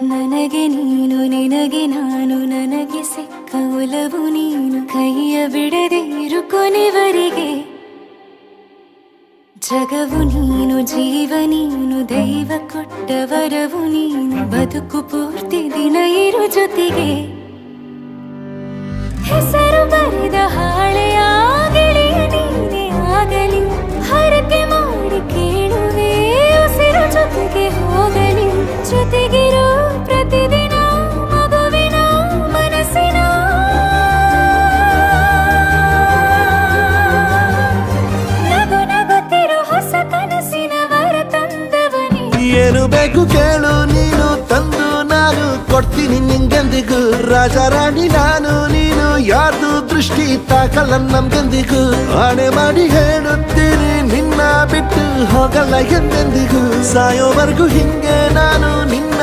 ನನಗೆ ನೀನು ನಿನಗೆ ನಾನು ನನಗೆ ಸಿಕ್ಕ ಒಲವು ನೀನು ಕೈಯ ಬಿಡದೆ ಇರು ಕೊನೆವರೆಗೆ ಜಗವು ನೀನು ಜೀವ ನೀನು ದೈವ ಕೊಟ್ಟ ವರವು ನೀನು ಬದುಕು ಪೂರ್ತಿ ದಿನ ಇರು ಜೊತೆಗೆ ಹೆಸರು ಬರೆದ ಹಾಳೆಯ ಗೆಳೆಯ ನೀನೇ ಆಗಲಿ ಹರಕೆ ಮಾಡಿ ಕೇಳುವೆ ಉಸಿರು ಜೊತೆಗೆ ಹೋಗಲಿ ಜೊತೆಗಿರೋ ಪ್ರತಿದಿನ ಮಗುವಿನ ಮನಸ್ಸಿನ ನಗು ನಗುತ್ತಿರೋ ಹೊಸ ಕನಸಿನ ವರ ತಂದವನೇ ಏನು ಬೇಕು ಕೇಳು ನೀನು ತಂದು ನಾನು ಕೊಡ್ತೀನಿ ನಿಂಗೆಂದಿಗೂ ರಾಜ ರಾಣಿ ನಾನು ನೀನು ಯಾರ್ದು ದೃಷ್ಟಿ ತಾಕಲ್ಲ ನಮ್ಗೆಂದಿಗೂ ಆಣೆ ಮಾಡಿ ಹೇಳುತ್ತೀನಿ ನಿನ್ನ ಬಿಟ್ಟು ಹೋಗಲ್ಲ ಎಂದೆಂದಿಗೂ ಸಾಯೋವರೆಗೂ ಹಿಂಗೆ ನಾನು ನಿನ್ನ